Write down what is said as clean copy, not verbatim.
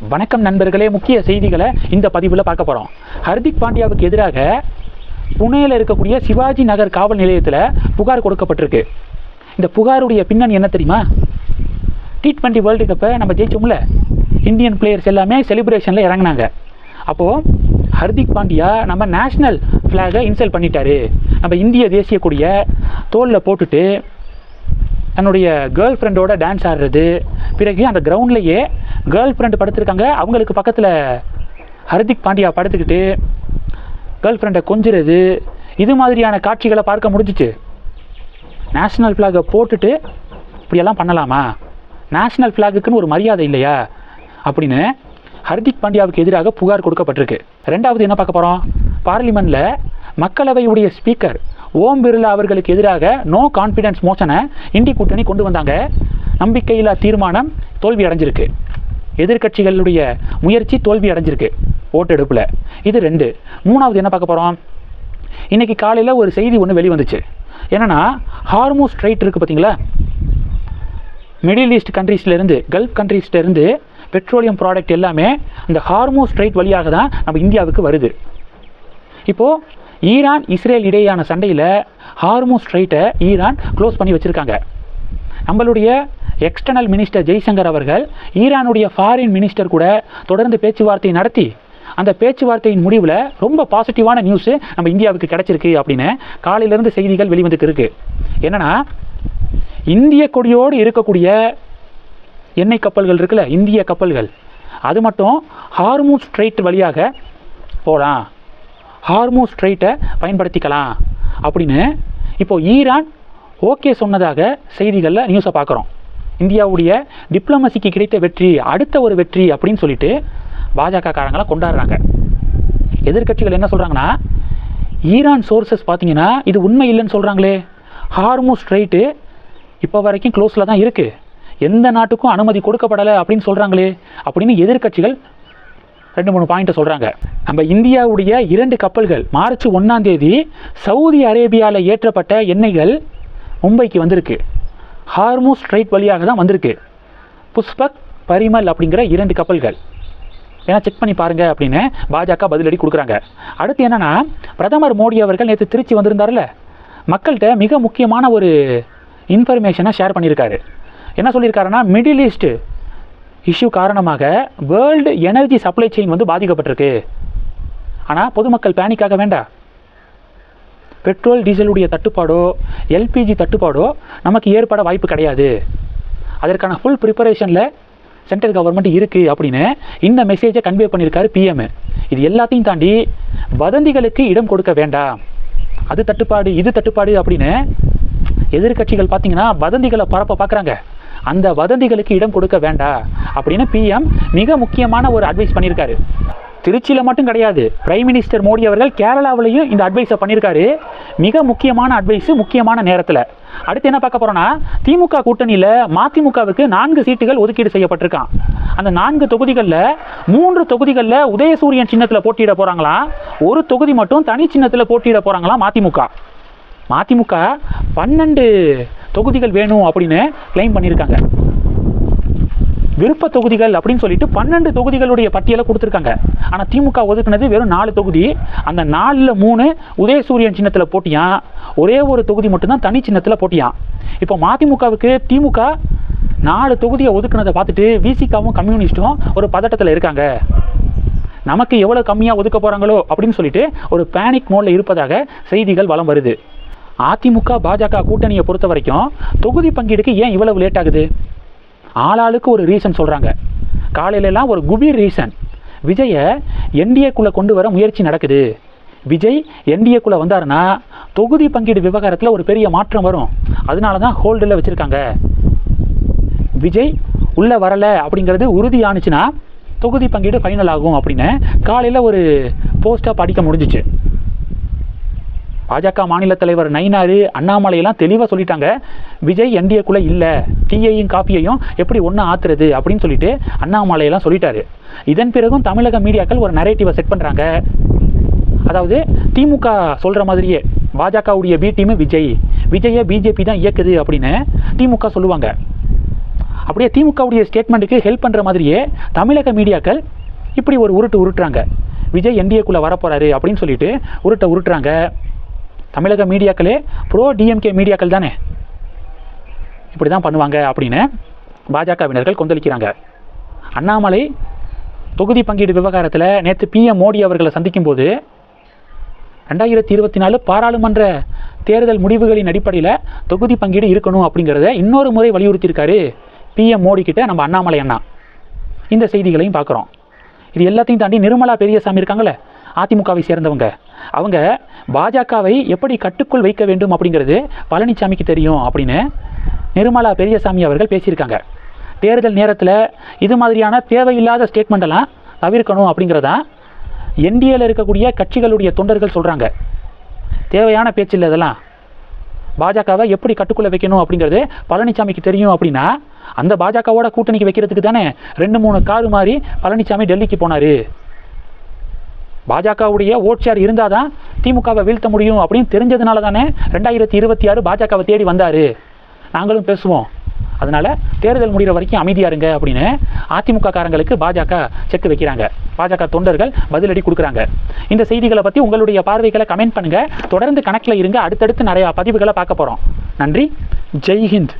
வணக்கம் நண்பர்களே, முக்கிய செய்திகளை இந்த பதிவில் பார்க்க போகிறோம். ஹர்திக் பாண்டியாவுக்கு எதிராக புனேயில் இருக்கக்கூடிய சிவாஜி நகர் காவல் நிலையத்தில் புகார் கொடுக்கப்பட்டிருக்கு. இந்த புகாருடைய பின்னணி என்ன தெரியுமா? T20 வேர்ல்டு கப்பை நம்ம ஜெயிச்சோம்ல, இந்தியன் பிளேயர்ஸ் எல்லாமே செலிப்ரேஷனில் இறங்கினாங்க. அப்போது ஹர்திக் பாண்டியா நம்ம நேஷ்னல் ஃப்ளாகை இன்சல்ட் பண்ணிட்டாரு. நம்ம இந்திய தேசிய கொடியை தோளில் போட்டுட்டு தன்னுடைய கேர்ள் ஃப்ரெண்டோட டான்ஸ் ஆடுறது, பிறகு அந்த கிரவுண்ட்லேயே கேர்ள் ஃப்ரெண்டு படுத்துருக்காங்க, அவங்களுக்கு பக்கத்தில் ஹர்திக் பாண்டியா படுத்துக்கிட்டு கேர்ள் ஃப்ரெண்டை கொஞ்சிறது, இது மாதிரியான காட்சிகளை பார்க்க முடிஞ்சிச்சு. நேஷ்னல் ஃப்ளாகை போட்டுட்டு இப்படியெல்லாம் பண்ணலாமா? நேஷ்னல் ஃப்ளாகுக்குன்னு ஒரு மரியாதை இல்லையா அப்படின்னு ஹர்திக் பாண்டியாவுக்கு எதிராக புகார் கொடுக்கப்பட்டிருக்கு. ரெண்டாவது என்ன பார்க்க போகிறோம்? பார்லிமெண்ட்டில் மக்களவையுடைய ஸ்பீக்கர் ஓம் பிர்லா அவர்களுக்கு எதிராக நோ கான்ஃபிடன்ஸ் மோஷனை இந்தி கூட்டணி கொண்டு வந்தாங்க. நம்பிக்கையில்லா தீர்மானம் தோல்வி அடைஞ்சிருக்கு. எதிர்கட்சிகளுடைய முயற்சி தோல்வி அடைஞ்சிருக்கு ஓட்டெடுப்பில். இது 2. மூணாவது என்ன பார்க்க போகிறோம்? இன்றைக்கி காலையில் ஒரு செய்தி ஒன்று வெளிவந்துச்சு. என்னென்னா, ஹார்மோஸ் ஸ்ட்ரைட் இருக்குது பார்த்தீங்களா, மிடில் ஈஸ்ட் கண்ட்ரீஸ்லேருந்து கல்ஃப் கண்ட்ரீஸ்லேருந்து பெட்ரோலியம் ப்ராடக்ட் எல்லாமே அந்த ஹார்மோஸ் ஸ்ட்ரைட் வழியாக தான் நம்ம இந்தியாவுக்கு வருது. இப்போது ஈரான் இஸ்ரேல் இடையேயான சண்டையில் ஹார்மோஸ் ஸ்ட்ரைட்டை ஈரான் க்ளோஸ் பண்ணி வச்சுருக்காங்க. நம்மளுடைய எக்ஸ்டர்னல் மினிஸ்டர் ஜெய்சங்கர் அவர்கள் ஈரானுடைய ஃபாரின் மினிஸ்டர் கூட தொடர்ந்து பேச்சுவார்த்தை நடத்தி அந்த பேச்சுவார்த்தையின் முடிவில் ரொம்ப பாசிட்டிவான நியூஸு நம்ம இந்தியாவுக்கு கிடச்சிருக்கு அப்படின்னு காலையிலேருந்து செய்திகள் வெளிவந்துட்டு இருக்கு. என்னென்னா, இந்திய கொடியோடு இருக்கக்கூடிய எண்ணெய் கப்பல்கள் இருக்குல்ல, இந்திய கப்பல்கள், அது மட்டும் ஹார்மோஸ் ஸ்ட்ரைட் வழியாக போகலாம், ஹார்மோஸ் ஸ்ட்ரைட்டை பயன்படுத்திக்கலாம் அப்படின்னு இப்போது ஈரான் ஓகே சொன்னதாக செய்திகளில் நியூஸை பார்க்குறோம். இந்தியாவுடைய டிப்ளமசிக்கு கிடைத்த வெற்றி அடுத்த ஒரு வெற்றி அப்படின்னு சொல்லிட்டு பாஜக காரங்களாம் கொண்டாடுறாங்க. எதிர்கட்சிகள் என்ன சொல்கிறாங்கன்னா, ஈரான் சோர்சஸ் பார்த்தீங்கன்னா இது உண்மை இல்லைன்னு சொல்கிறாங்களே, ஹார்மோஸ் ஸ்ட்ரைட்டு இப்போ வரைக்கும் க்ளோஸில் தான் இருக்குது, எந்த நாட்டுக்கும் அனுமதி கொடுக்கப்படலை அப்படின்னு சொல்கிறாங்களே அப்படின்னு எதிர்கட்சிகள் 2-3 பாயிண்ட்டை சொல்கிறாங்க. நம்ம இந்தியாவுடைய 2 கப்பல்கள் மார்ச் 1 சவுதி அரேபியாவில் ஏற்றப்பட்ட எண்ணெய்கள் மும்பைக்கு வந்திருக்கு. ஹார்மோஸ் ஸ்ட்ரைட் வழியாக தான் வந்திருக்கு. புஷ்பக், பரிமல் அப்படிங்கிற 2 கப்பல்கள். ஏன்னா செக் பண்ணி பாருங்கள் அப்படின்னு பாஜக பதிலடி கொடுக்குறாங்க. அடுத்து என்னென்னா, பிரதமர் மோடி அவர்கள் நேற்று திருச்சி வந்திருந்தார்ல, மக்கள்கிட்ட மிக முக்கியமான ஒரு இன்ஃபர்மேஷனை ஷேர் பண்ணியிருக்காரு. என்ன சொல்லியிருக்காருன்னா, மிடில் ஈஸ்ட் இஷ்யூ காரணமாக வேர்ல்டு எனர்ஜி சப்ளை செயின் வந்து பாதிக்கப்பட்டிருக்கு. ஆனால் பொதுமக்கள் பேனிக்காக வேண்டாம். பெட்ரோல் டீசலுடைய தட்டுப்பாடோ எல்பிஜி தட்டுப்பாடோ நமக்கு ஏற்பட வாய்ப்பு கிடையாது. அதற்கான ஃபுல் ப்ரிப்பரேஷனில் சென்ட்ரல் கவர்மெண்ட் இருக்குது அப்படின்னு இந்த மெசேஜை கன்வே பண்ணியிருக்காரு PM. இது எல்லாத்தையும் தாண்டி வதந்திகளுக்கு இடம் கொடுக்க வேண்டாம், அது தட்டுப்பாடு இது தட்டுப்பாடு அப்படின்னு எதிர்கட்சிகள் பார்த்தீங்கன்னா வதந்திகளை பரப்ப பார்க்குறாங்க. அந்த வதந்திகளுக்கு இடம் கொடுக்க வேண்டாம் அப்படின்னு PM மிக முக்கியமான ஒரு அட்வைஸ் பண்ணியிருக்காரு. திருச்சியில் மட்டும் கிடையாது, பிரைம் மினிஸ்டர் மோடி அவர்கள் கேரளாவிலையும் இந்த அட்வைஸை பண்ணியிருக்காரு. மிக முக்கியமான அட்வைஸு, முக்கியமான நேரத்தில். அடுத்து என்ன பார்க்க போகிறோன்னா, திமுக கூட்டணியில் மதிமுகவுக்கு 4 சீட்டுகள் ஒதுக்கீடு செய்யப்பட்டிருக்கான். அந்த 4 தொகுதிகளில் 3 தொகுதிகளில் உதயசூரியன் சின்னத்தில் போட்டியிட போகிறாங்களாம், ஒரு தொகுதி மட்டும் தனி சின்னத்தில் போட்டியிட போகிறாங்களாம் மதிமுக. 12 தொகுதிகள் வேணும் அப்படின்னு கிளைம் பண்ணியிருக்காங்க. விருப்ப தொகுதிகள் அப்படின்னு சொல்லிட்டு 12 தொகுதிகளுடைய பட்டியலை கொடுத்துருக்காங்க. ஆனால் திமுக ஒதுக்குனது வெறும் 4 தொகுதி. அந்த 4ல் 3 உதயசூரியன் சின்னத்தில் போட்டியான், ஒரே ஒரு தொகுதி மட்டும்தான் தனி சின்னத்தில் போட்டியான். இப்போ மதிமுகவுக்கு திமுக 4 தொகுதியை ஒதுக்குனதை பார்த்துட்டு விசிகாவும் கம்யூனிஸ்ட்டும் ஒரு பதட்டத்தில் இருக்காங்க. நமக்கு எவ்வளோ கம்மியாக ஒதுக்க போகிறாங்களோ அப்படின்னு சொல்லிட்டு ஒரு பேனிக் மோடில் இருப்பதாக செய்திகள் வலம் வருது. அதிமுக பாஜக கூட்டணியை பொறுத்த வரைக்கும் தொகுதி பங்கீடுக்கு ஏன் இவ்வளவு லேட் ஆகுது? ஆளாளுக்கு ஒரு ரீசன் சொல்கிறாங்க. காலையிலலாம் ஒரு குபீர் ரீசன், விஜயை என்டிஏக்குள்ளே கொண்டு வர முயற்சி நடக்குது. விஜய் என்டிஏக்குள்ளே வந்தாருன்னா தொகுதி பங்கீடு விவகாரத்தில் ஒரு பெரிய மாற்றம் வரும், அதனால தான் ஹோல்டில் வச்சுருக்காங்க. விஜய் உள்ளே வரலை அப்படிங்கிறது உறுதியானுச்சுன்னா தொகுதி பங்கீடு ஃபைனல் ஆகும் அப்படின்னு காலையில் ஒரு போஸ்ட்டாக படிக்க முடிஞ்சிச்சு. பாஜக மாநில தலைவர் நயினார், அண்ணாமலையெல்லாம் தெளிவாக சொல்லிட்டாங்க, விஜய் என்டிஏக்குள்ளே இல்லை, டீயையும் காஃபியையும் எப்படி ஒன்றா ஆத்துறது அப்படின்னு சொல்லிட்டு அண்ணாமலையெல்லாம் சொல்லிட்டாரு. இதன் பிறகும் தமிழக மீடியாக்கள் ஒரு நரேட்டிவை செட் பண்ணுறாங்க. அதாவது திமுக சொல்கிற மாதிரியே பாஜகவுடைய பி டீமு விஜய், விஜயை பிஜேபி தான் இயக்குது அப்படின்னு திமுக சொல்லுவாங்க. அப்படியே திமுகவுடைய ஸ்டேட்மெண்ட்டுக்கு ஹெல்ப் பண்ணுற மாதிரியே தமிழக மீடியாக்கள் இப்படி ஒரு உருட்டுறாங்க. விஜய் என்டிஏக்குள்ளே வரப்போகிறாரு அப்படின்னு சொல்லிட்டு உருட்டுறாங்க. தமிழக மீடியாக்களே ப்ரோ டிஎம்கே மீடியாக்கள் தானே, இப்படி தான் பண்ணுவாங்க அப்படின்னு பாஜகவினர்கள் கொந்தளிக்கிறாங்க. அண்ணாமலை தொகுதி பங்கீடு விவகாரத்தில் நேற்று பிஎம் மோடி அவர்களை சந்திக்கும் போது 2024 பாராளுமன்ற தேர்தல் முடிவுகளின் அடிப்படையில் தொகுதி பங்கீடு இருக்கணும் அப்படிங்கிறத இன்னொரு முறை வலியுறுத்தியிருக்காரு பிஎம் மோடி கிட்ட நம்ம அண்ணாமலை அண்ணா. இந்த செய்திகளையும் பார்க்குறோம். இது எல்லாத்தையும் தாண்டி நிர்மலா பெரியசாமி இருக்காங்களே, அதிமுகவை சேர்ந்தவங்க, அவங்க பாஜகவை எப்படி கட்டுக்குள் வைக்க வேண்டும் அப்படிங்கிறது பழனிசாமிக்கு தெரியும் அப்படின்னு நிர்மலா பெரியசாமி அவர்கள் பேசியிருக்காங்க. தேர்தல் நேரத்தில் இது மாதிரியான தேவையில்லாத ஸ்டேட்மெண்ட்டெல்லாம் தவிர்க்கணும் அப்படிங்கிறதான் என்டிஏல இருக்கக்கூடிய கட்சிகளுடைய தொண்டர்கள் சொல்கிறாங்க. தேவையான பேச்சு இல்லை இதெல்லாம். பாஜகவை எப்படி கட்டுக்குள்ளே வைக்கணும் அப்படிங்கிறது பழனிசாமிக்கு தெரியும் அப்படின்னா அந்த பாஜகவோட கூட்டணிக்கு வைக்கிறதுக்கு தானே 2-3 காரு மாதிரி பழனிசாமி டெல்லிக்கு போனார். பாஜகவுடைய ஓட் ஷேர் இருந்தால் தான் திமுகவை வீழ்த்த முடியும் அப்படின்னு தெரிஞ்சதுனால தானே 2026 பாஜகவை தேடி வந்தார். நாங்களும் பேசுவோம், அதனால் தேர்தல் முடிகிற வரைக்கும் அமைதியாக இருங்க அப்படின்னு அதிமுக காரங்களுக்கு பாஜக செக் வைக்கிறாங்க. பாஜக தொண்டர்கள் பதிலடி கொடுக்குறாங்க. இந்த செய்திகளை பற்றி உங்களுடைய பார்வைகளை கமெண்ட் பண்ணுங்கள். தொடர்ந்து கணக்கில் இருங்க. அடுத்தடுத்து நிறையா பதிவுகளை பார்க்க போகிறோம். நன்றி. ஜெய் ஹிந்த்.